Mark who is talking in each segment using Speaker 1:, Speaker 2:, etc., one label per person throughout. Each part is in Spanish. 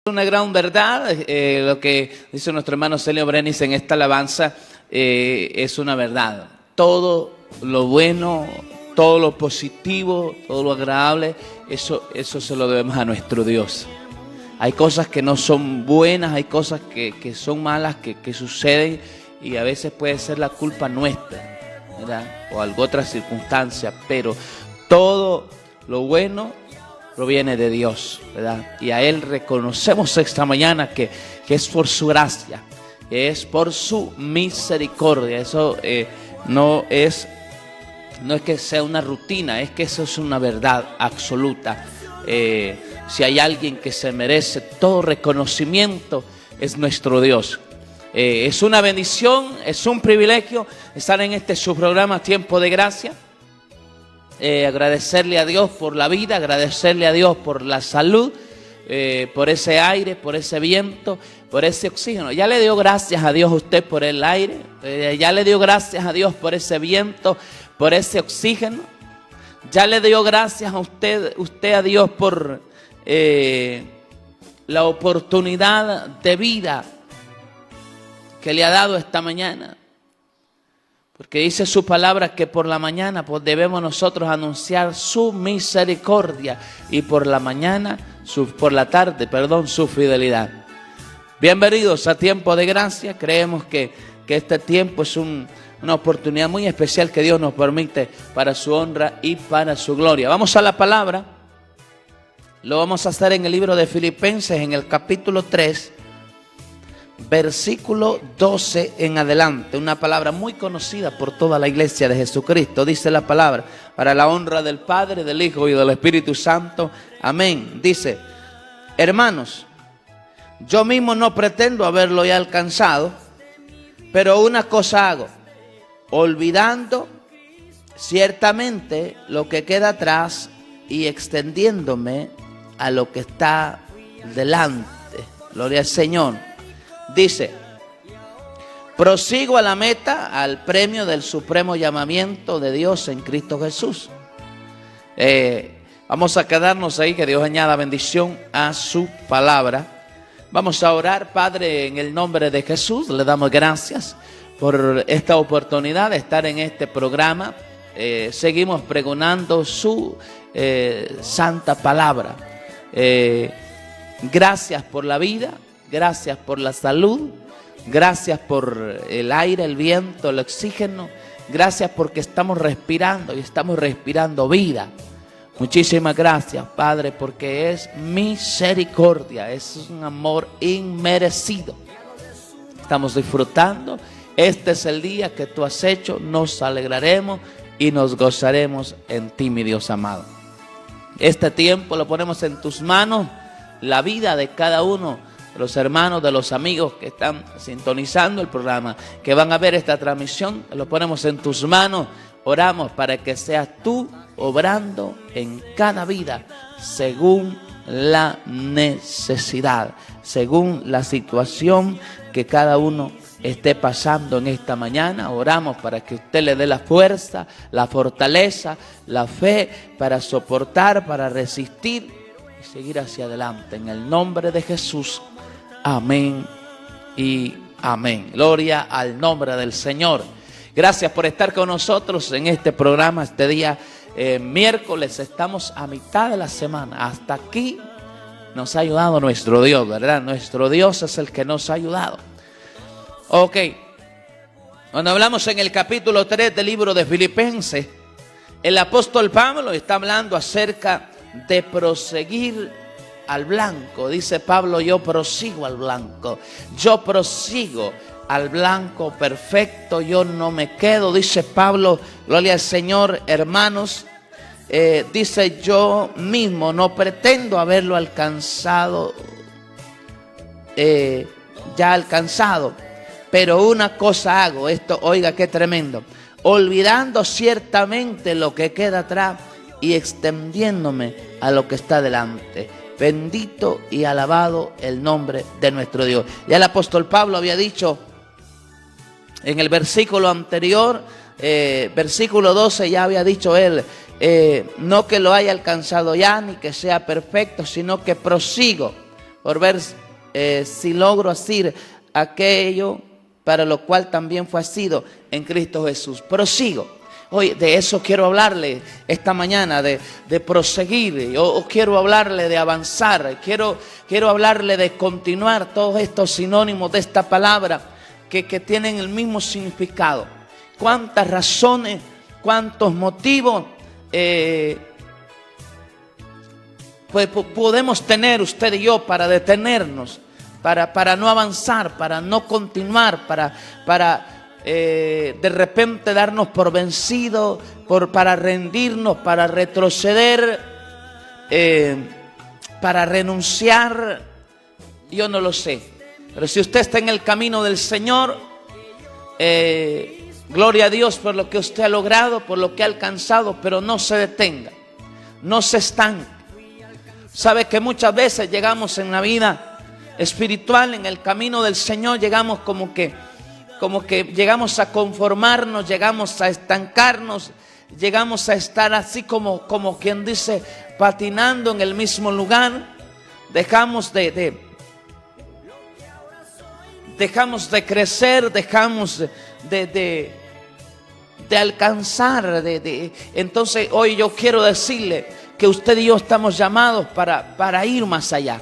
Speaker 1: Una gran verdad, lo que dice nuestro hermano Celio Brenis en esta alabanza es una verdad. Todo lo bueno, todo lo positivo, todo lo agradable, eso se lo debemos a nuestro Dios. Hay cosas que no son buenas, hay cosas que son malas, que suceden y a veces puede ser la culpa nuestra, ¿verdad? O alguna otra circunstancia, pero todo lo bueno proviene de Dios, ¿verdad? Y a Él reconocemos esta mañana que es por su gracia, que es por su misericordia. Eso no es que sea una rutina, es que eso es una verdad absoluta. Si hay alguien que se merece todo reconocimiento, es nuestro Dios. Es una bendición, es un privilegio estar en este su programa Tiempo de Gracia. Agradecerle a Dios por la vida, agradecerle a Dios por la salud, por ese aire, por ese viento, por ese oxígeno. Ya le dio gracias a Dios usted por el aire, ya le dio gracias a Dios por ese viento, por ese oxígeno. Ya le dio gracias a usted a Dios por la oportunidad de vida que le ha dado esta mañana. Porque dice su palabra que por la mañana pues debemos nosotros anunciar su misericordia y por la tarde, su fidelidad. Bienvenidos a Tiempo de Gracia. Creemos que este tiempo es una oportunidad muy especial que Dios nos permite para su honra y para su gloria. Vamos a la palabra. Lo vamos a hacer en el libro de Filipenses, en el capítulo 3. Versículo 12 en adelante, una palabra muy conocida por toda la iglesia de Jesucristo. Dice la palabra, para la honra del Padre, del Hijo y del Espíritu Santo. Amén. Dice, hermanos, yo mismo no pretendo haberlo ya alcanzado, pero una cosa hago, olvidando ciertamente lo que queda atrás y extendiéndome a lo que está delante. Gloria al Señor. Dice, prosigo a la meta, al premio del supremo llamamiento de Dios en Cristo Jesús. Vamos a quedarnos ahí, que Dios añada bendición a su palabra. Vamos a orar. Padre, en el nombre de Jesús, le damos gracias por esta oportunidad de estar en este programa. Seguimos pregonando su santa palabra. Gracias por la vida. Gracias por la salud, gracias por el aire, el viento, el oxígeno. Gracias porque estamos respirando y estamos respirando vida. Muchísimas gracias, Padre, porque es misericordia, es un amor inmerecido. Estamos disfrutando. Este es el día que tú has hecho. Nos alegraremos y nos gozaremos en ti, mi Dios amado. Este tiempo lo ponemos en tus manos, la vida de cada uno de los hermanos, de los amigos que están sintonizando el programa, que van a ver esta transmisión. Lo ponemos en tus manos. Oramos para que seas tú obrando en cada vida según la necesidad, según la situación que cada uno esté pasando en esta mañana. Oramos para que usted le dé la fuerza, la fortaleza, la fe para soportar, para resistir y seguir hacia adelante. En el nombre de Jesús. Amén y amén. Gloria al nombre del Señor. Gracias por estar con nosotros en este programa, este día miércoles. Estamos a mitad de la semana. Hasta aquí nos ha ayudado nuestro Dios, ¿verdad? Nuestro Dios es el que nos ha ayudado. Ok. Cuando hablamos en el capítulo 3 del libro de Filipenses, el apóstol Pablo está hablando acerca de proseguir al blanco. Dice Pablo, yo prosigo al blanco. Yo prosigo al blanco perfecto. Yo no me quedo. Dice Pablo, gloria al Señor, hermanos. Dice, yo mismo no pretendo haberlo alcanzado, ya alcanzado. Pero una cosa hago. Esto, oiga, qué tremendo. Olvidando ciertamente lo que queda atrás y extendiéndome a lo que está delante. Bendito y alabado el nombre de nuestro Dios. Ya el apóstol Pablo había dicho en el versículo anterior, versículo 12, ya había dicho él, no que lo haya alcanzado ya, ni que sea perfecto, sino que prosigo por ver si logro hacer aquello para lo cual también fue asido en Cristo Jesús. Prosigo. Hoy de eso quiero hablarle esta mañana, de proseguir. Yo quiero hablarle de avanzar, quiero hablarle de continuar. Todos estos sinónimos de esta palabra que tienen el mismo significado. Cuántas razones, cuántos motivos pues podemos tener usted y yo para detenernos, para no avanzar, para no continuar, para de repente darnos por vencidos, para rendirnos, para retroceder, para renunciar. Yo no lo sé. Pero si usted está en el camino del Señor, gloria a Dios por lo que usted ha logrado, por lo que ha alcanzado, pero no se detenga, no se estanque. Sabe que muchas veces llegamos en la vida espiritual, en el camino del Señor, llegamos como que llegamos a conformarnos, llegamos a estancarnos, llegamos a estar así como quien dice, patinando en el mismo lugar. Dejamos de crecer, dejamos de alcanzar. Entonces hoy yo quiero decirle que usted y yo estamos llamados para ir más allá.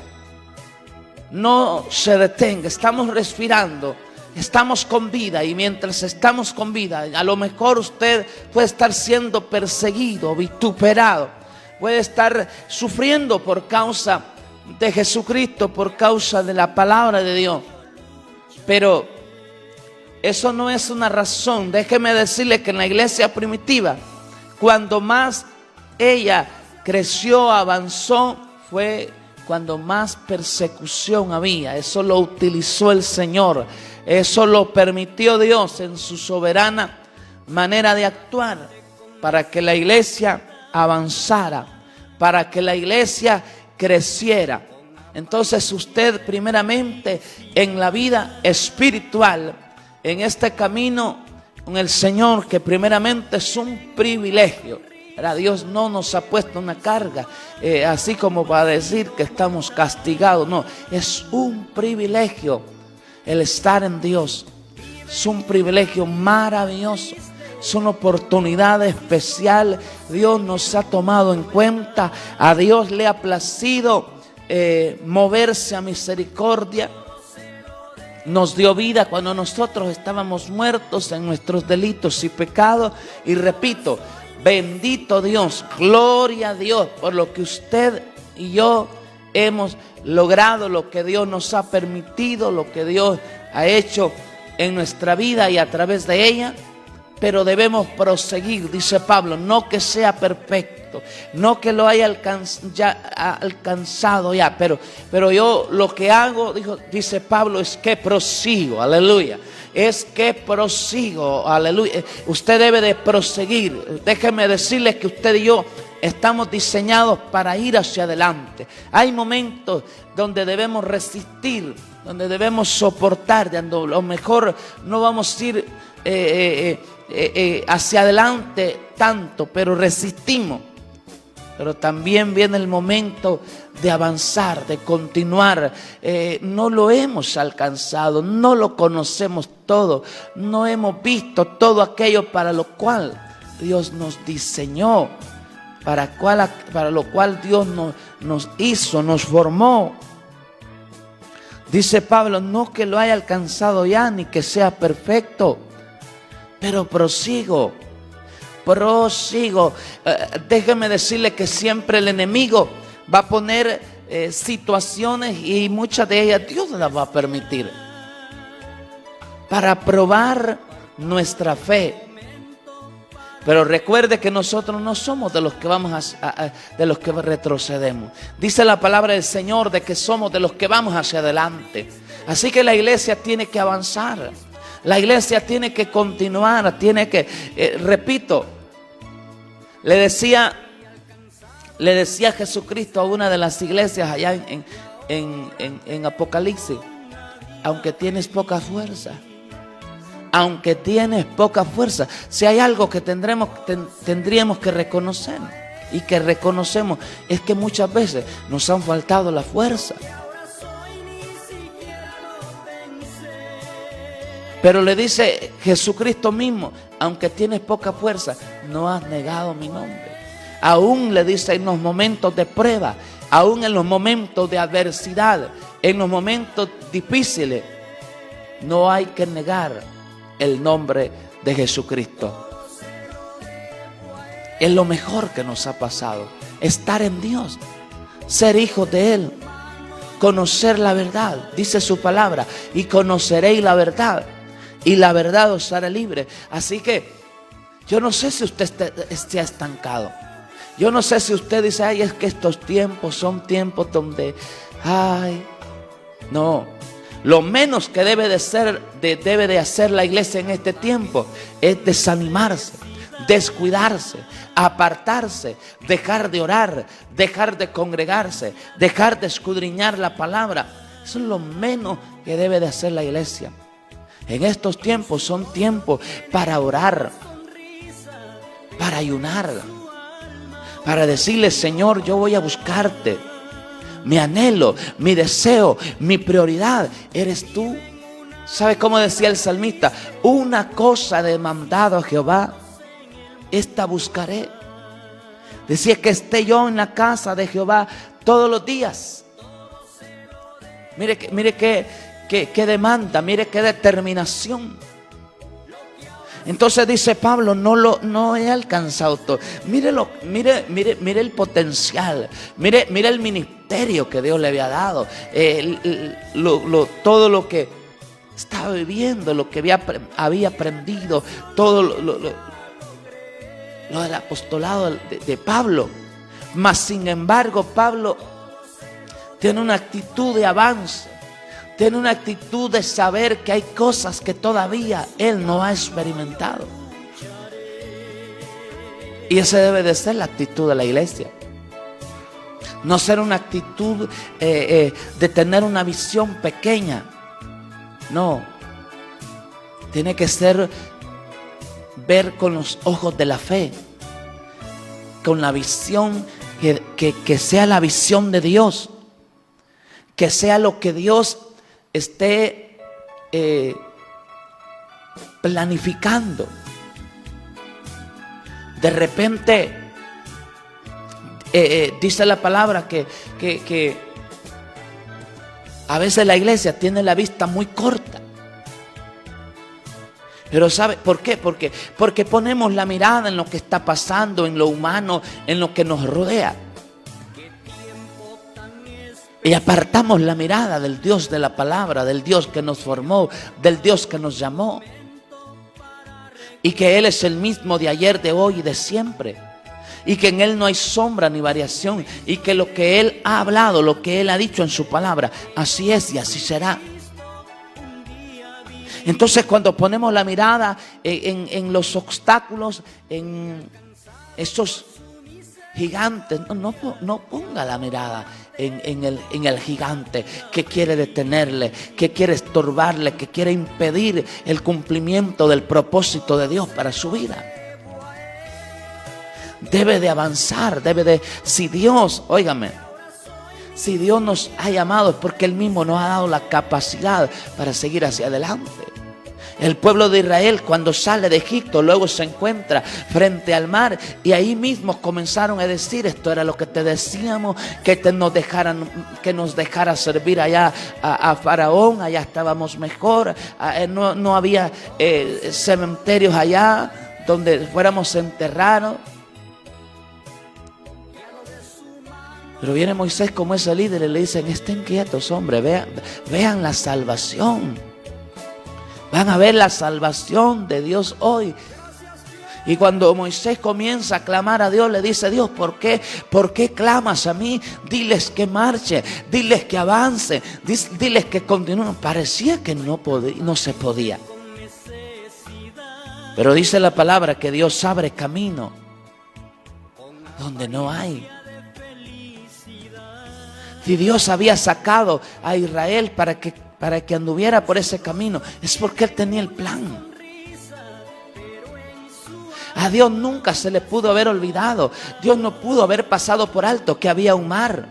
Speaker 1: No se detenga, estamos respirando, estamos con vida, y mientras estamos con vida, a lo mejor usted puede estar siendo perseguido, vituperado, puede estar sufriendo por causa de Jesucristo, por causa de la palabra de Dios. Pero eso no es una razón. Déjeme decirle que en la iglesia primitiva, cuando más ella creció, avanzó, fue cuando más persecución había. Eso lo utilizó el Señor, eso lo permitió Dios en su soberana manera de actuar, para que la iglesia avanzara, para que la iglesia creciera. Entonces usted primeramente en la vida espiritual, en este camino con el Señor, que primeramente es un privilegio. Dios no nos ha puesto una carga así como para decir que estamos castigados. No, es un privilegio el estar en Dios. Es un privilegio maravilloso. Es una oportunidad especial. Dios nos ha tomado en cuenta. A Dios le ha placido moverse a misericordia. Nos dio vida cuando nosotros estábamos muertos en nuestros delitos y pecados. Y repito, bendito Dios, gloria a Dios por lo que usted y yo hemos logrado, lo que Dios nos ha permitido, lo que Dios ha hecho en nuestra vida y a través de ella. Pero debemos proseguir, dice Pablo, no que sea perfecto, no que lo haya alcanzado ya, pero yo lo que hago, dice Pablo, es que prosigo, aleluya. Es que prosigo, aleluya. Usted debe de proseguir. Déjeme decirles que usted y yo estamos diseñados para ir hacia adelante. Hay momentos donde debemos resistir, donde debemos soportar, donde a lo mejor no vamos a ir hacia adelante tanto, pero resistimos. Pero también viene el momento de avanzar, de continuar. No lo hemos alcanzado, no lo conocemos todo, no hemos visto todo aquello para lo cual Dios nos diseñó, para lo cual Dios nos hizo, nos formó. Dice Pablo, no que lo haya alcanzado ya, ni que sea perfecto, pero prosigo. Déjeme decirle que siempre el enemigo va a poner situaciones, y muchas de ellas Dios las va a permitir para probar nuestra fe. Pero recuerde que nosotros no somos de los que de los que retrocedemos. Dice la palabra del Señor de que somos de los que vamos hacia adelante. Así que la iglesia tiene que avanzar. La iglesia tiene que continuar, tiene que, repito, le decía Jesucristo a una de las iglesias allá en Apocalipsis: aunque tienes poca fuerza, si hay algo que tendríamos que reconocer y que reconocemos, es que muchas veces nos han faltado la fuerza. Pero le dice Jesucristo mismo, aunque tienes poca fuerza, no has negado mi nombre. Aún le dice en los momentos de prueba, aún en los momentos de adversidad, en los momentos difíciles, no hay que negar el nombre de Jesucristo. Es lo mejor que nos ha pasado, estar en Dios, ser hijos de Él, conocer la verdad. Dice su palabra, y conoceréis la verdad, y la verdad os hará libre. Así que yo no sé si usted esté estancado. Yo no sé si usted dice, ay, es que estos tiempos son tiempos donde, ay, no. Lo menos que debe de hacer la iglesia en este tiempo es desanimarse, descuidarse, apartarse, dejar de orar, dejar de congregarse, dejar de escudriñar la palabra. Eso es lo menos que debe de hacer la iglesia. En estos tiempos son tiempos para orar, para ayunar, para decirle, Señor, yo voy a buscarte. Mi anhelo, mi deseo, mi prioridad eres tú. ¿Sabe cómo decía el salmista? Una cosa he demandado a Jehová, esta buscaré. Decía que esté yo en la casa de Jehová todos los días. Mire qué demanda, mire qué determinación. Entonces dice Pablo, no he alcanzado todo. Mire el potencial, mire el ministerio que Dios le había dado, todo lo que estaba viviendo, lo que había aprendido, todo lo del apostolado de Pablo. Mas sin embargo, Pablo tiene una actitud de avance. Tiene una actitud de saber que hay cosas que todavía él no ha experimentado. Y esa debe de ser la actitud de la iglesia. No ser una actitud de tener una visión pequeña. No. Tiene que ser ver con los ojos de la fe. Con la visión que sea la visión de Dios. Que sea lo que Dios esté planificando. De repente dice la palabra que a veces la iglesia tiene la vista muy corta. Pero ¿sabe por qué? Porque ponemos la mirada en lo que está pasando, en lo humano, en lo que nos rodea. Y apartamos la mirada del Dios de la palabra, del Dios que nos formó, del Dios que nos llamó. Y que Él es el mismo de ayer, de hoy y de siempre. Y que en Él no hay sombra ni variación. Y que lo que Él ha hablado, lo que Él ha dicho en su palabra, así es y así será. Entonces cuando ponemos la mirada en los obstáculos, en esos gigantes, no ponga la mirada en el gigante que quiere detenerle, que quiere estorbarle, que quiere impedir el cumplimiento del propósito de Dios para su vida. Debe de avanzar, si Dios, óigame, si Dios nos ha llamado es porque Él mismo nos ha dado la capacidad para seguir hacia adelante. El pueblo de Israel cuando sale de Egipto luego se encuentra frente al mar y ahí mismo comenzaron a decir, esto era lo que te decíamos, que nos dejara servir allá a Faraón, allá estábamos mejor, no había cementerios allá donde fuéramos enterrados. Pero viene Moisés como ese líder y le dicen, estén quietos, hombre, vean la salvación. Van a ver la salvación de Dios hoy. Y cuando Moisés comienza a clamar a Dios, le dice, Dios, ¿por qué clamas a mí? Diles que marche, diles que avance, diles que continúen. Parecía que no se podía. Pero dice la palabra que Dios abre camino donde no hay. Si Dios había sacado a Israel para que anduviera por ese camino, es porque Él tenía el plan. A Dios nunca se le pudo haber olvidado. Dios no pudo haber pasado por alto que había un mar.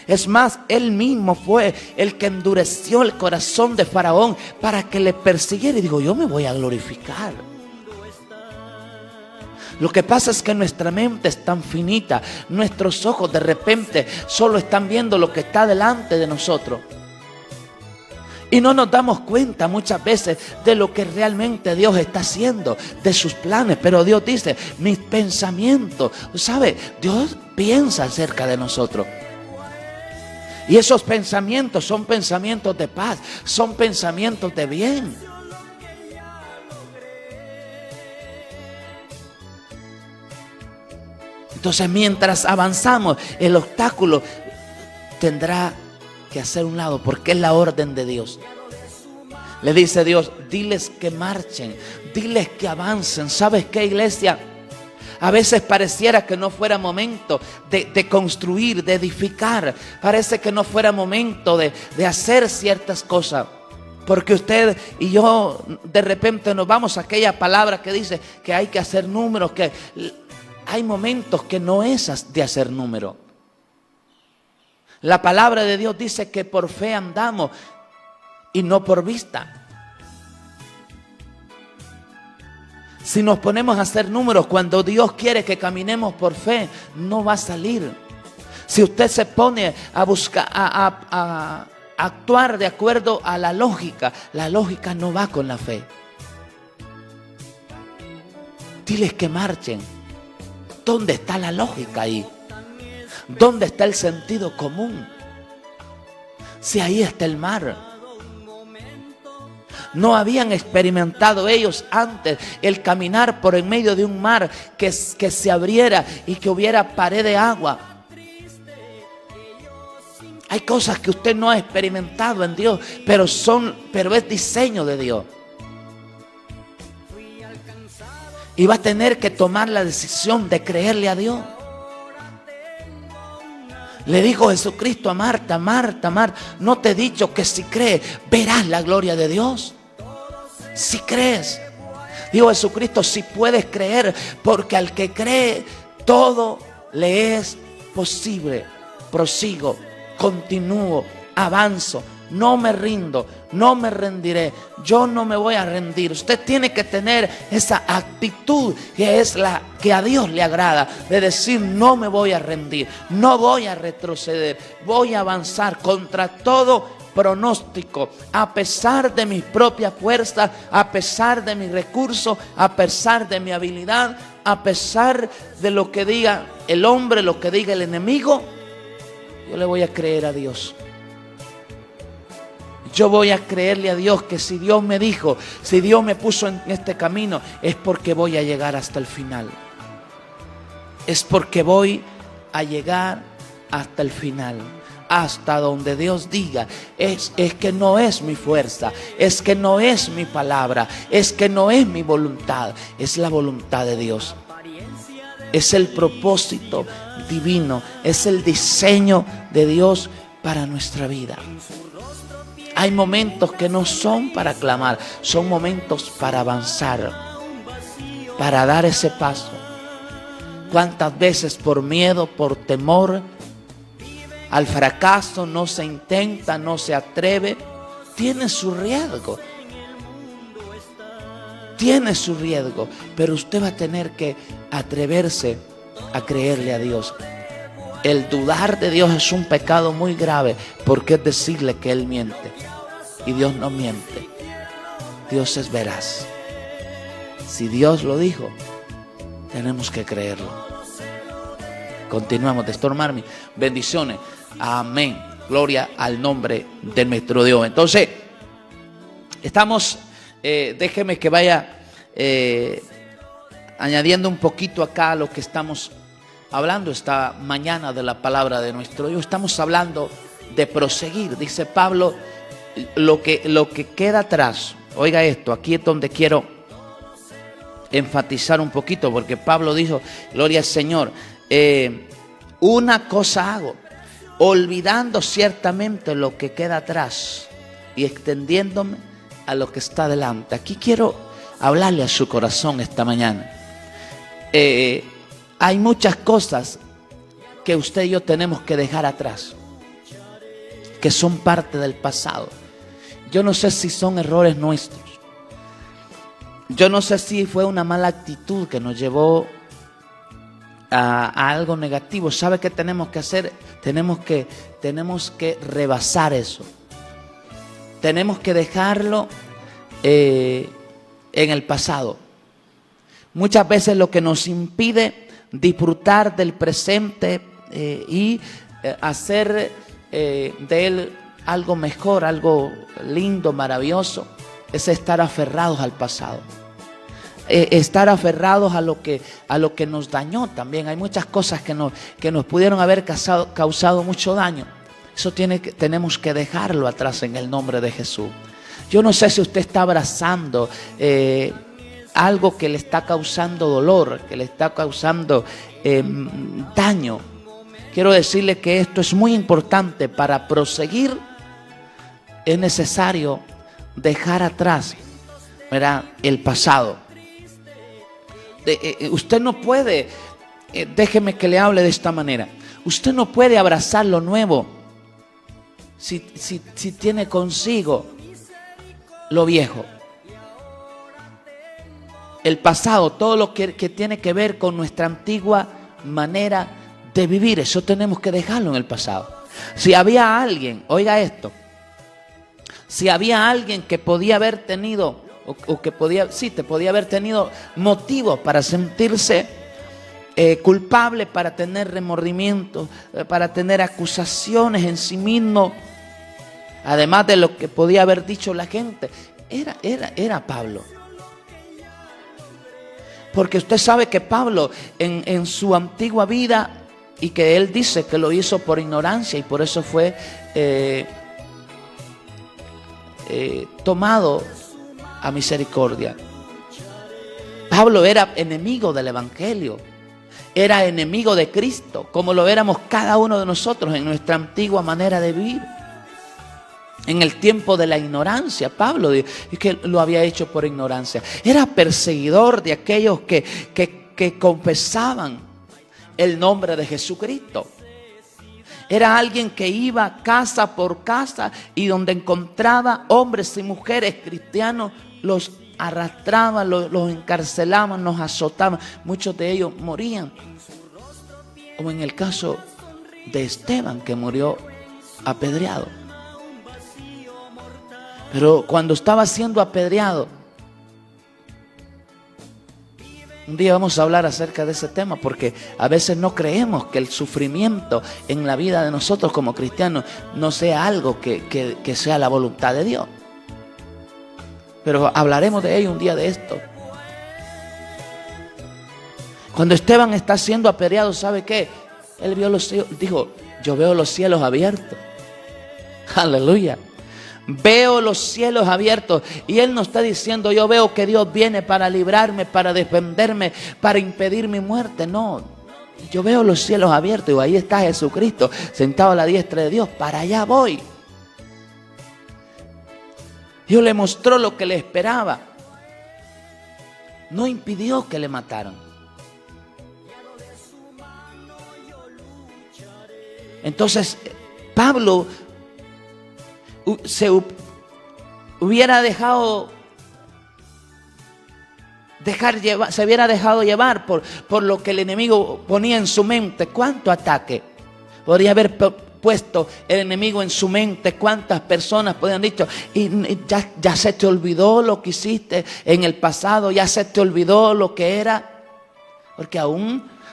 Speaker 1: Es más, Él mismo fue el que endureció el corazón de Faraón para que le persiguiera. Y digo, yo me voy a glorificar. Lo que pasa es que nuestra mente es tan finita, nuestros ojos de repente solo están viendo lo que está delante de nosotros. Y no nos damos cuenta muchas veces de lo que realmente Dios está haciendo, de sus planes. Pero Dios dice, mis pensamientos, ¿sabe? Dios piensa acerca de nosotros. Y esos pensamientos son pensamientos de paz, son pensamientos de bien. Entonces, mientras avanzamos, el obstáculo tendrá que hacer un lado, porque es la orden de Dios. Le dice Dios, diles que marchen, diles que avancen. ¿Sabes qué, iglesia? A veces pareciera que no fuera momento de construir, de edificar. Parece que no fuera momento de hacer ciertas cosas. Porque usted y yo de repente nos vamos a aquella palabra que dice que hay que hacer números, que hay momentos que no es de hacer número. La palabra de Dios dice que por fe andamos y no por vista. Si nos ponemos a hacer números cuando Dios quiere que caminemos por fe, no va a salir. Si usted se pone a buscar, a actuar de acuerdo a la lógica no va con la fe. Diles que marchen. ¿Dónde está la lógica ahí? ¿Dónde está el sentido común? Si ahí está el mar. No habían experimentado ellos antes el caminar por en medio de un mar que se abriera y que hubiera pared de agua. Hay cosas que usted no ha experimentado en Dios, pero es diseño de Dios. Y va a tener que tomar la decisión de creerle a Dios. Le dijo Jesucristo a Marta, Marta, Marta, ¿no te he dicho que si crees verás la gloria de Dios? Si crees. Dijo Jesucristo, si puedes creer, porque al que cree todo le es posible. Prosigo, continúo, avanzo. No me rindo, no me rendiré, yo no me voy a rendir. Usted tiene que tener esa actitud que es la que a Dios le agrada, de decir no me voy a rendir, no voy a retroceder, voy a avanzar contra todo pronóstico, a pesar de mis propias fuerzas, a pesar de mis recursos, a pesar de mi habilidad, a pesar de lo que diga el hombre, lo que diga el enemigo. Yo le voy a creer a Dios. Yo voy a creerle a Dios que si Dios me dijo, si Dios me puso en este camino, es porque voy a llegar hasta el final. Es porque voy a llegar hasta el final. Hasta donde Dios diga. Es que no es mi fuerza, es que no es mi palabra, es que no es mi voluntad, es la voluntad de Dios. Es el propósito divino, es el diseño de Dios para nuestra vida. Hay momentos que no son para clamar, son momentos para avanzar, para dar ese paso. ¿Cuántas veces por miedo, por temor al fracaso no se intenta, no se atreve? Tiene su riesgo. Tiene su riesgo, pero usted va a tener que atreverse a creerle a Dios. El dudar de Dios es un pecado muy grave, porque es decirle que Él miente. Y Dios no miente. Dios es veraz. Si Dios lo dijo, tenemos que creerlo. Continuamos. Pastor Marmi, bendiciones. Amén. Gloria al nombre de nuestro Dios. Entonces, estamos, déjeme que vaya añadiendo un poquito acá a lo que estamos hablando esta mañana de la palabra de nuestro Dios. Estamos hablando de proseguir. Dice Pablo, lo que queda atrás. Oiga esto, aquí es donde quiero enfatizar un poquito, porque Pablo dijo, gloria al Señor, una cosa hago, olvidando ciertamente lo que queda atrás y extendiéndome a lo que está delante. Aquí quiero hablarle a su corazón esta mañana. Hay muchas cosas que usted y yo tenemos que dejar atrás. que son parte del pasado. Yo no sé si son errores nuestros. Yo no sé si fue una mala actitud que nos llevó a algo negativo. ¿Sabe qué tenemos que hacer? Tenemos que rebasar eso. Tenemos que dejarlo en el pasado. Muchas veces lo que nos impide disfrutar del presente y hacer de él algo mejor, algo lindo, maravilloso, es estar aferrados al pasado. Estar aferrados a lo que nos dañó también. Hay muchas cosas que nos pudieron haber causado mucho daño. Eso tenemos que dejarlo atrás en el nombre de Jesús. Yo no sé si usted está abrazando algo que le está causando dolor, que le está causando daño. Quiero decirle que esto es muy importante. Para proseguir es necesario dejar atrás, ¿verdad?, el pasado. Usted no puede, déjeme que le hable de esta manera. Usted no puede abrazar lo nuevo si tiene consigo lo viejo. El pasado, todo lo que tiene que ver con nuestra antigua manera de vivir, eso tenemos que dejarlo en el pasado. Si había alguien, oiga esto, si había alguien que podía haber tenido te podía haber tenido motivo para sentirse culpable, para tener remordimiento, para tener acusaciones en sí mismo, además de lo que podía haber dicho la gente, era Pablo. Porque usted sabe que Pablo en su antigua vida, y que él dice que lo hizo por ignorancia y por eso fue tomado a misericordia. Pablo era enemigo del Evangelio, era enemigo de Cristo, como lo éramos cada uno de nosotros en nuestra antigua manera de vivir. En el tiempo de la ignorancia, Pablo dijo que lo había hecho por ignorancia. Era perseguidor de aquellos que confesaban el nombre de Jesucristo. Era alguien que iba casa por casa y donde encontraba hombres y mujeres cristianos, los arrastraban, los encarcelaban, los azotaban. Muchos de ellos morían. Como en el caso de Esteban, que murió apedreado. Pero cuando estaba siendo apedreado, un día vamos a hablar acerca de ese tema, porque a veces no creemos que el sufrimiento en la vida de nosotros como cristianos no sea algo que sea la voluntad de Dios. Pero hablaremos de ello un día de esto. Cuando Esteban está siendo apedreado, ¿sabe qué? Él vio los cielos, dijo, yo veo los cielos abiertos. Aleluya. Veo los cielos abiertos. Y él no está diciendo, yo veo que Dios viene para librarme, para defenderme, para impedir mi muerte. No, yo veo los cielos abiertos y ahí está Jesucristo sentado a la diestra de Dios. Para allá voy. Dios le mostró lo que le esperaba. No impidió que le mataran. Entonces, Pablo se hubiera dejado llevar por lo que el enemigo ponía en su mente. ¿Cuánto ataque podría haber puesto el enemigo en su mente? ¿Cuántas personas podrían dicho, y ya se te olvidó lo que hiciste en el pasado? ¿Ya se te olvidó lo que era? Porque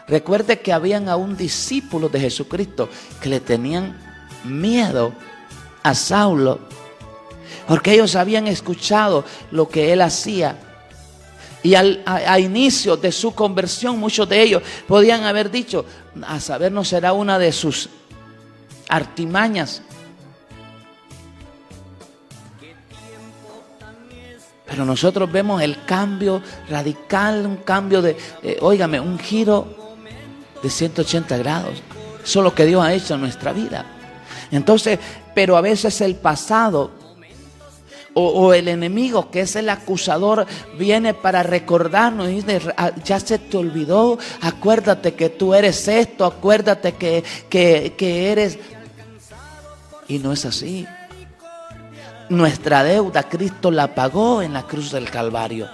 Speaker 1: recuerde que habían aún discípulos de Jesucristo que le tenían miedo a Saulo, porque ellos habían escuchado lo que él hacía. Y a inicio de su conversión, muchos de ellos podían haber dicho, a saber, no será una de sus artimañas. Pero nosotros vemos el cambio radical, un cambio óigame, un giro de 180 grados. Eso es lo que Dios ha hecho en nuestra vida. Entonces, pero a veces el pasado o el enemigo, que es el acusador, viene para recordarnos y dice, ya se te olvidó, acuérdate que tú eres esto, acuérdate que eres. Y no es así. Nuestra deuda Cristo la pagó en la cruz del Calvario.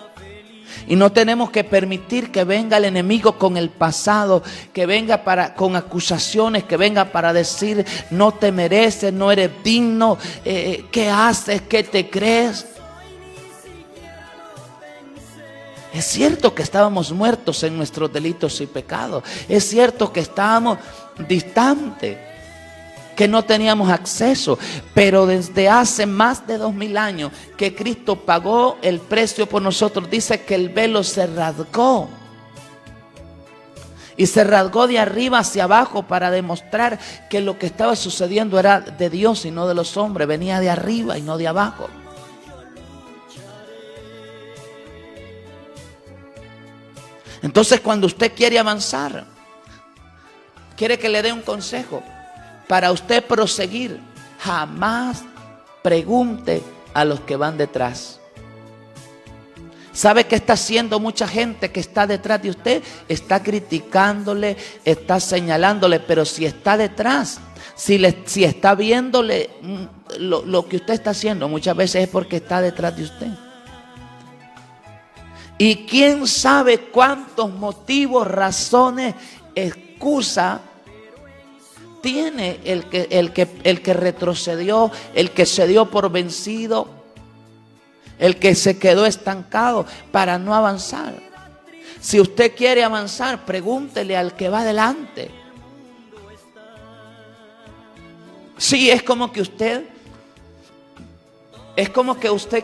Speaker 1: Y no tenemos que permitir que venga el enemigo con el pasado, que venga con acusaciones, que venga para decir: no te mereces, no eres digno, ¿qué haces? ¿Qué te crees? Es cierto que estábamos muertos en nuestros delitos y pecados. Es cierto que estábamos distantes, que no teníamos acceso. Pero desde hace más de 2000 años que Cristo pagó el precio por nosotros, dice que el velo se rasgó. Y se rasgó de arriba hacia abajo para demostrar que lo que estaba sucediendo era de Dios y no de los hombres. Venía de arriba y no de abajo. Entonces, cuando usted quiere avanzar, quiere que le dé un consejo para usted proseguir, jamás pregunte a los que van detrás. ¿Sabe qué está haciendo mucha gente que está detrás de usted? Está criticándole, está señalándole, pero si está detrás, si está viéndole lo que usted está haciendo, muchas veces es porque está detrás de usted. Y quién sabe cuántos motivos, razones, excusas tiene el que retrocedió, el que se dio por vencido, el que se quedó estancado para no avanzar. Si usted quiere avanzar, pregúntele al que va adelante. Sí, es como que usted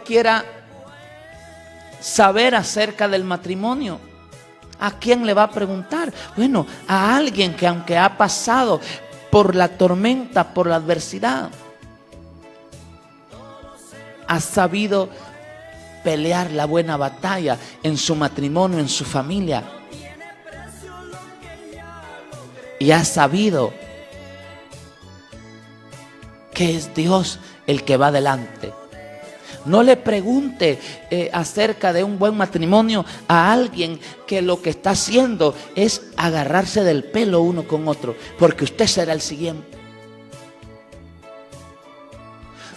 Speaker 1: quiera saber acerca del matrimonio. ¿A quién le va a preguntar? Bueno, a alguien que, aunque ha pasado por la tormenta, por la adversidad, ha sabido pelear la buena batalla en su matrimonio, en su familia, y ha sabido que es Dios el que va adelante. No le pregunte acerca de un buen matrimonio a alguien que lo que está haciendo es agarrarse del pelo uno con otro, porque usted será el siguiente.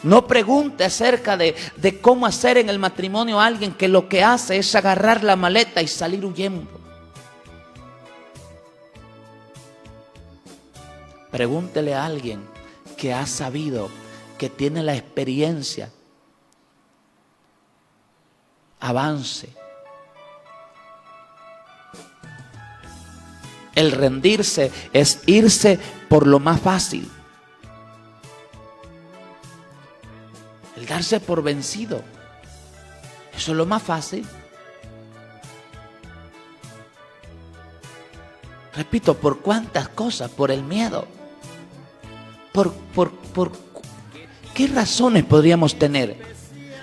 Speaker 1: No pregunte acerca de cómo hacer en el matrimonio a alguien que lo que hace es agarrar la maleta y salir huyendo. Pregúntele a alguien que ha sabido, que tiene la experiencia. Avance. El rendirse es irse por lo más fácil. El darse por vencido, eso es lo más fácil. Repito, ¿por cuántas cosas? Por el miedo. ¿Por qué razones podríamos tener?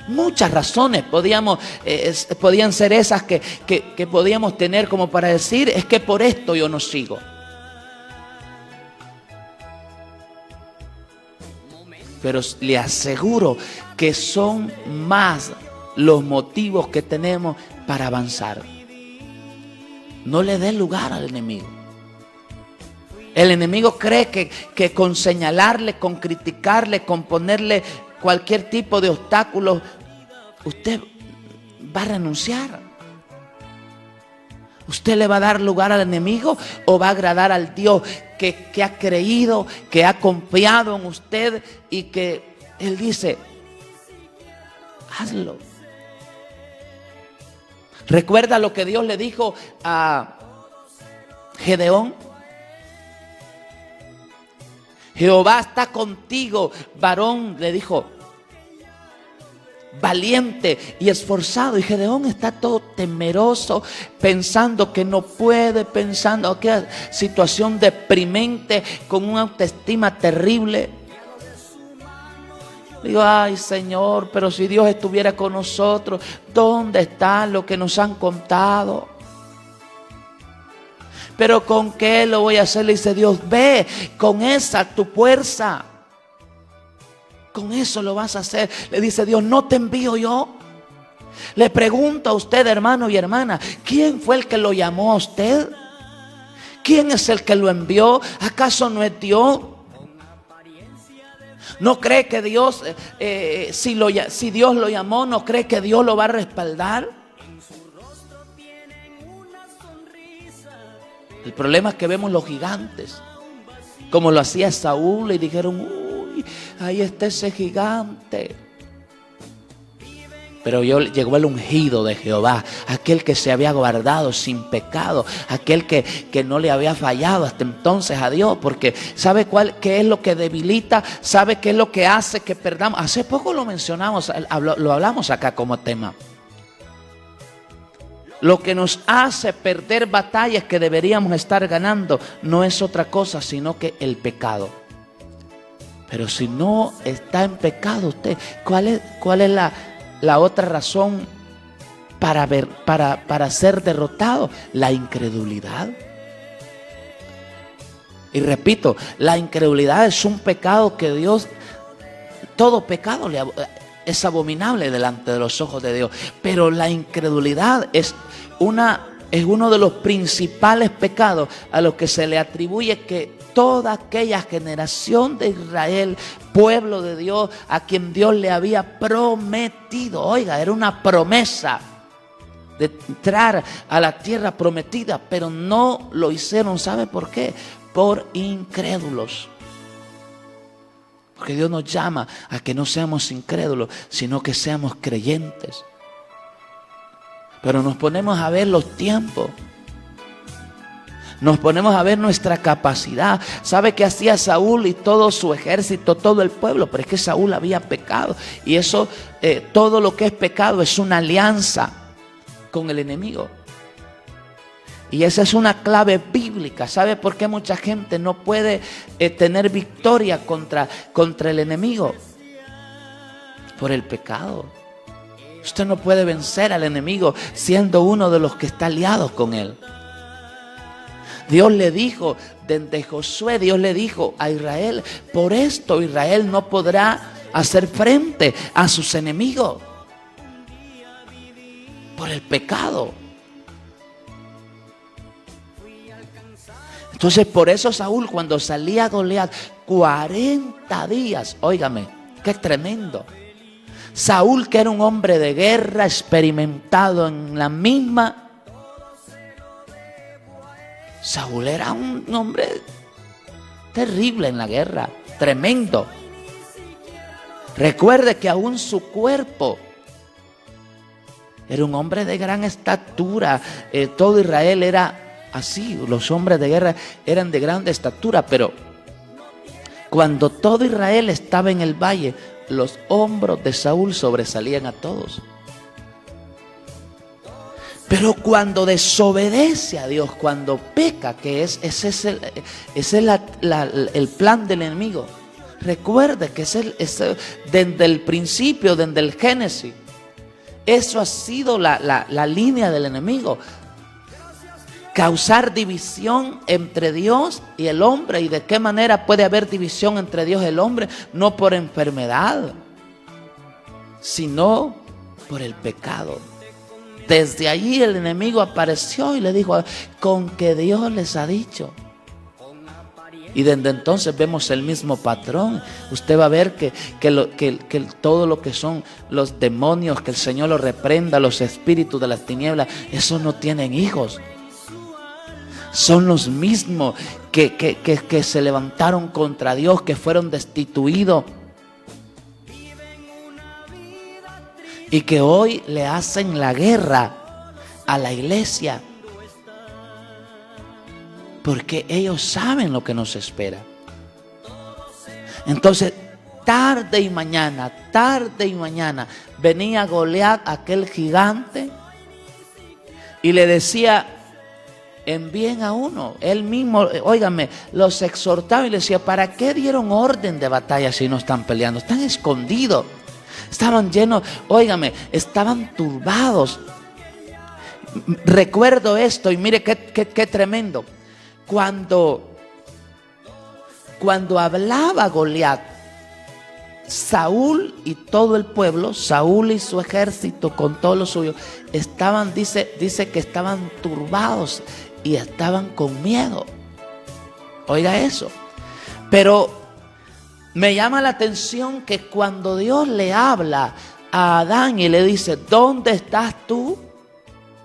Speaker 1: Muchas razones podían ser esas que podíamos tener como para decir: es que por esto yo no sigo. Pero le aseguro que son más los motivos que tenemos para avanzar. No le dé lugar al enemigo. El enemigo cree que con señalarle, con criticarle, con ponerle cualquier tipo de obstáculo, usted va a renunciar. ¿Usted le va a dar lugar al enemigo o va a agradar al Dios que ha creído, que ha confiado en usted y que Él dice: hazlo? ¿Recuerda lo que Dios le dijo a Gedeón? Jehová está contigo, varón, le dijo, valiente y esforzado. Y Gedeón está todo temeroso, pensando que no puede, pensando que situación deprimente, con una autoestima terrible. Digo: ay, Señor, pero si Dios estuviera con nosotros, ¿dónde está lo que nos han contado? Pero ¿con qué lo voy a hacer? Le dice Dios: ve, con esa tu fuerza, con eso lo vas a hacer. Le dice Dios: ¿no te envío yo? Le pregunto a usted, hermano y hermana, ¿quién fue el que lo llamó a usted? ¿Quién es el que lo envió? ¿Acaso no es Dios? ¿No cree que Dios, si Dios lo llamó, no cree que Dios lo va a respaldar? El problema es que vemos los gigantes, como lo hacía Saúl, y dijeron, uy, ahí está ese gigante. Pero llegó el ungido de Jehová, aquel que se había guardado sin pecado, aquel que no le había fallado hasta entonces a Dios, porque ¿sabe qué es lo que debilita? ¿Sabe qué es lo que hace que perdamos? Hace poco lo mencionamos, lo hablamos acá como tema. Lo que nos hace perder batallas que deberíamos estar ganando no es otra cosa sino que el pecado. Pero si no está en pecado usted, ¿cuál es la otra razón para ser derrotado? La incredulidad. Y repito, la incredulidad es un pecado que Dios, todo pecado es abominable delante de los ojos de Dios, pero la incredulidad es uno de los principales pecados a los que se le atribuye que toda aquella generación de Israel, pueblo de Dios, a quien Dios le había prometido, oiga, era una promesa de entrar a la tierra prometida, pero no lo hicieron. ¿Sabe por qué? Por incrédulos. Porque Dios nos llama a que no seamos incrédulos, sino que seamos creyentes. Pero nos ponemos a ver los tiempos. Nos ponemos a ver nuestra capacidad. ¿Sabe qué hacía Saúl y todo su ejército, todo el pueblo? Pero es que Saúl había pecado. Y eso, todo lo que es pecado es una alianza con el enemigo. Y esa es una clave bíblica. ¿Sabe por qué mucha gente no puede tener victoria contra el enemigo? Por el pecado. Usted no puede vencer al enemigo siendo uno de los que está aliados con él. Dios le dijo, desde Josué, Dios le dijo a Israel, por esto Israel no podrá hacer frente a sus enemigos. Por el pecado. Entonces por eso Saúl, cuando salía a Goliat, 40 días, óigame, qué tremendo. Saúl, que era un hombre de guerra, experimentado en la misma. Saúl era un hombre terrible en la guerra, tremendo. Recuerde que aún su cuerpo era un hombre de gran estatura. Todo Israel era así, los hombres de guerra eran de grande estatura, pero cuando todo Israel estaba en el valle, los hombros de Saúl sobresalían a todos. Pero cuando desobedece a Dios, cuando peca, que ese es el plan del enemigo. Recuerde que desde el principio, desde el Génesis, eso ha sido la línea del enemigo. Causar división entre Dios y el hombre. ¿Y de qué manera puede haber división entre Dios y el hombre? No por enfermedad, sino por el pecado. Desde allí el enemigo apareció y le dijo, con que Dios les ha dicho. Y desde entonces vemos el mismo patrón. Usted va a ver que todo lo que son los demonios, que el Señor los reprenda, los espíritus de las tinieblas, esos no tienen hijos. Son los mismos que se levantaron contra Dios, que fueron destituidos y que hoy le hacen la guerra a la iglesia, porque ellos saben lo que nos espera. Entonces, tarde y mañana venía Goliat, aquel gigante, y le decía, envíen a uno. Él mismo, óigame, los exhortaba y le decía, ¿para qué dieron orden de batalla si no están peleando? Están escondidos. Estaban llenos, óigame, estaban turbados. Recuerdo esto y mire qué tremendo. Cuando hablaba Goliat, Saúl y todo el pueblo, Saúl y su ejército con todo lo suyo, estaban, dice que estaban turbados y estaban con miedo. Oiga eso. Pero Me llama la atención que cuando Dios le habla a Adán y le dice, ¿dónde estás tú?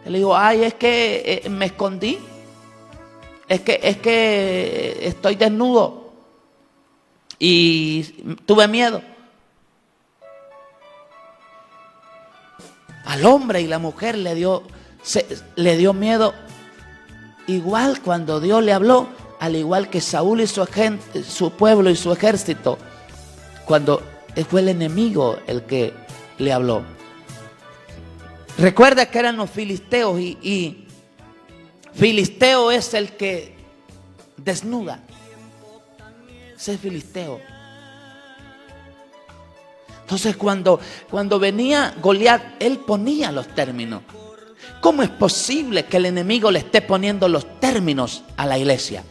Speaker 1: Él le dijo, ay, es que me escondí. Es que estoy desnudo y tuve miedo. Al hombre y la mujer le dio miedo. Igual cuando Dios le habló, al igual que Saúl y su pueblo y su ejército, cuando fue el enemigo el que le habló. Recuerda que eran los filisteos y filisteo es el que desnuda. Ese es filisteo. Entonces cuando venía Goliat, él ponía los términos. ¿Cómo es posible que el enemigo le esté poniendo los términos a la iglesia?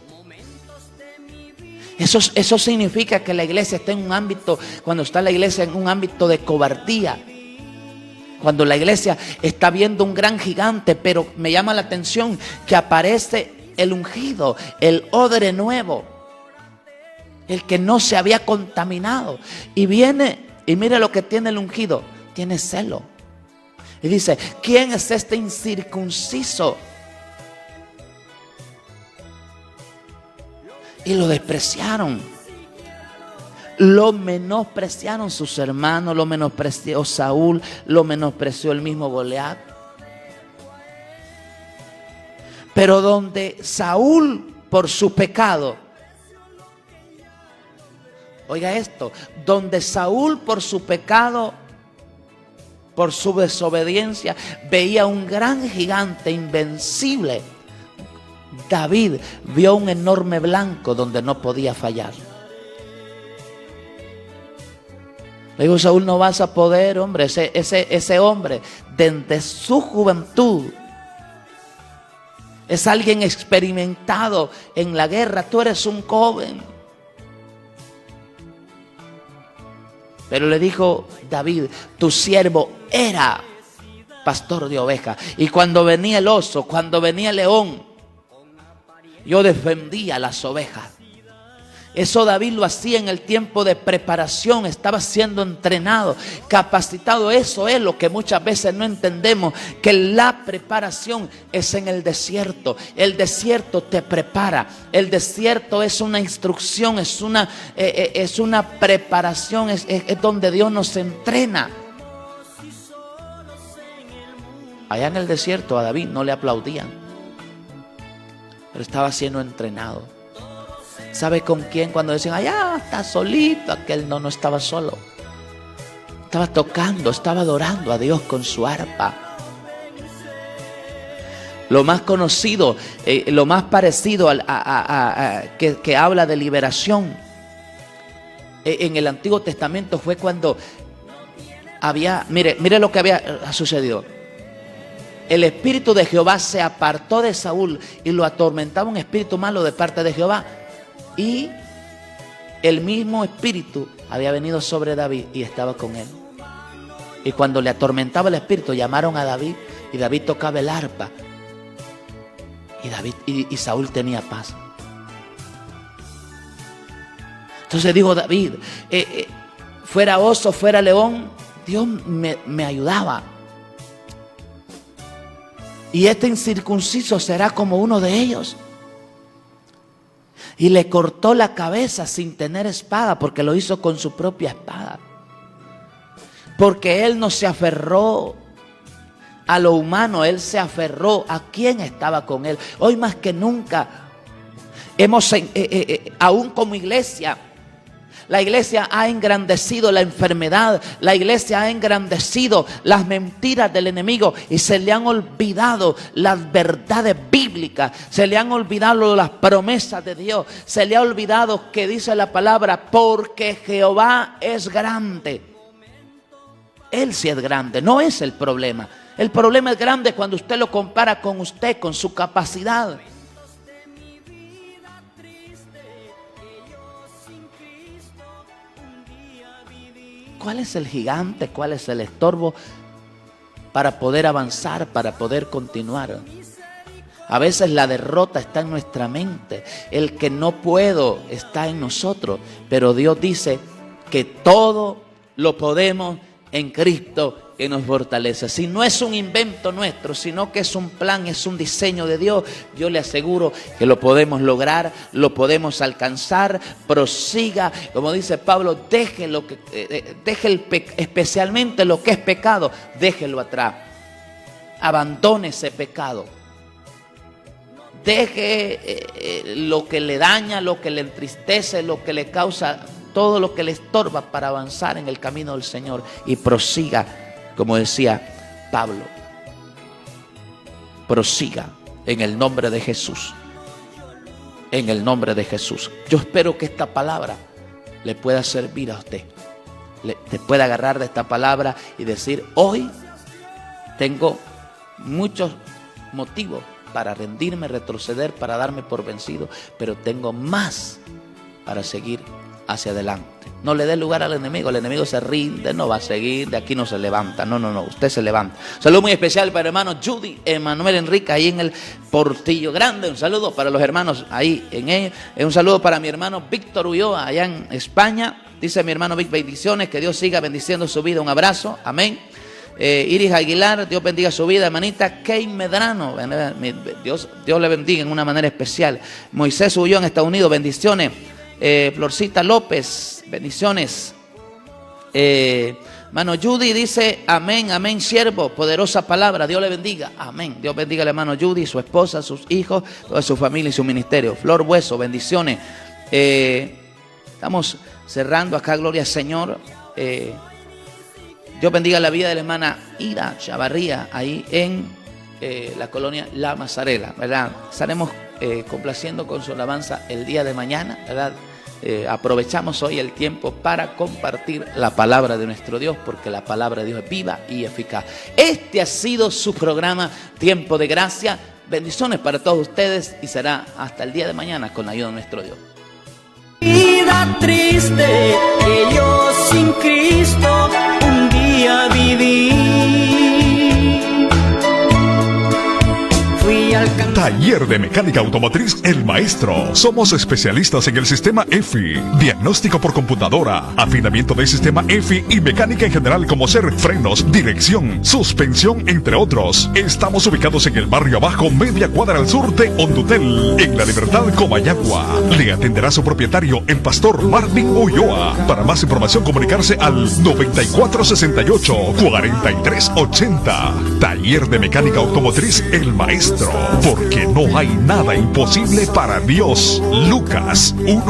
Speaker 1: Eso significa que la iglesia está en un ámbito, cuando está la iglesia en un ámbito de cobardía. Cuando la iglesia está viendo un gran gigante, pero me llama la atención que aparece el ungido, el odre nuevo, el que no se había contaminado. Y viene, y mire lo que tiene el ungido, tiene celo. Y dice, ¿quién es este incircunciso? Y lo despreciaron. Lo menospreciaron sus hermanos, lo menospreció Saúl, lo menospreció el mismo Goliat. Pero donde Saúl por su pecado, oiga esto, donde Saúl por su pecado, por su desobediencia, veía un gran gigante invencible, David vio un enorme blanco donde no podía fallar. Le digo, Saúl, no vas a poder, hombre. Ese hombre, desde su juventud, es alguien experimentado en la guerra. Tú eres un joven. Pero le dijo David, tu siervo era pastor de ovejas. Y cuando venía el oso, cuando venía el león, yo defendía las ovejas. Eso David lo hacía en el tiempo de preparación, estaba siendo entrenado, capacitado. Eso es lo que muchas veces no entendemos, que la preparación es en el desierto. El desierto te prepara, el desierto es una instrucción, es una preparación, es donde Dios nos entrena. Allá en el desierto a David no le aplaudían, pero estaba siendo entrenado. ¿Sabe con quién? Cuando decían, allá está solito, aquel no estaba solo. Estaba tocando, estaba adorando a Dios con su arpa. Lo más conocido, lo más parecido que habla de liberación en el Antiguo Testamento fue cuando había, mire lo que había sucedido. El espíritu de Jehová se apartó de Saúl y lo atormentaba un espíritu malo de parte de Jehová. Y el mismo espíritu había venido sobre David y estaba con él. Y cuando le atormentaba el espíritu, llamaron a David y David tocaba el arpa. Y Saúl tenía paz. Entonces dijo David, fuera oso, fuera león, Dios me ayudaba. Y este incircunciso será como uno de ellos. Y le cortó la cabeza sin tener espada, porque lo hizo con su propia espada. Porque él no se aferró a lo humano, él se aferró a quien estaba con él. Hoy más que nunca, aún como iglesia, la iglesia ha engrandecido la enfermedad, la iglesia ha engrandecido las mentiras del enemigo y se le han olvidado las verdades bíblicas, se le han olvidado las promesas de Dios, se le ha olvidado que dice la palabra, porque Jehová es grande. Él sí es grande, no es el problema. El problema es grande cuando usted lo compara con usted, con su capacidad. ¿Cuál es el gigante? ¿Cuál es el estorbo para poder avanzar, para poder continuar? A veces la derrota está en nuestra mente. El que no puedo está en nosotros. Pero Dios dice que todo lo podemos en Cristo que nos fortalece. Si no es un invento nuestro, sino que es un plan, es un diseño de Dios, yo le aseguro que lo podemos lograr, lo podemos alcanzar. Prosiga, como dice Pablo, especialmente lo que es pecado, déjelo atrás. Abandone ese pecado. Deje lo que le daña, lo que le entristece, lo que le causa, todo lo que le estorba para avanzar en el camino del Señor, y prosiga, como decía Pablo. Prosiga en el nombre de Jesús. En el nombre de Jesús. Yo espero que esta palabra le pueda servir a usted. Te pueda agarrar de esta palabra y decir: hoy tengo muchos motivos para rendirme, retroceder, para darme por vencido, pero tengo más para seguir hacia adelante. No le dé lugar al enemigo. El enemigo se rinde, no va a seguir, de aquí no se levanta. No, usted se levanta. Un saludo muy especial para el hermano Judy Emanuel Enrique, ahí en el Portillo Grande. Un saludo para los hermanos ahí en él. Un saludo para mi hermano Víctor Ulloa, allá en España. Dice mi hermano Vic, bendiciones, que Dios siga bendiciendo su vida. Un abrazo, amén. Iris Aguilar, Dios bendiga su vida. Hermanita Kay Medrano, Dios le bendiga en una manera especial. Moisés Ulló en Estados Unidos, bendiciones. Florcita López, bendiciones. Hermano Judy dice: amén, amén, siervo, poderosa palabra, Dios le bendiga, amén. Dios bendiga al hermano Judy, su esposa, sus hijos, toda su familia y su ministerio. Flor Hueso, bendiciones. Estamos cerrando acá, gloria al Señor. Dios bendiga la vida de la hermana Ira Chavarría, ahí en la colonia La Mazarela, ¿verdad? Estaremos complaciendo con su alabanza el día de mañana, ¿verdad? Aprovechamos hoy el tiempo para compartir la palabra de nuestro Dios, porque la palabra de Dios es viva y eficaz. Este ha sido su programa Tiempo de Gracia. Bendiciones para todos ustedes y será hasta el día de mañana con la ayuda de nuestro Dios.
Speaker 2: Vida triste que yo sin Cristo un día viví. Fui al
Speaker 3: Taller de Mecánica Automotriz El Maestro. Somos especialistas en el sistema EFI, diagnóstico por computadora, afinamiento del sistema EFI y mecánica en general, como ser frenos, dirección, suspensión, entre otros. Estamos ubicados en el barrio Abajo, media cuadra al sur de Hondutel, en La Libertad, Comayagua. Le atenderá su propietario, el pastor Marvin Ulloa. Para más información, comunicarse al 9468-4380. Taller de Mecánica Automotriz El Maestro, porque no hay nada imposible para Dios. Lucas 1.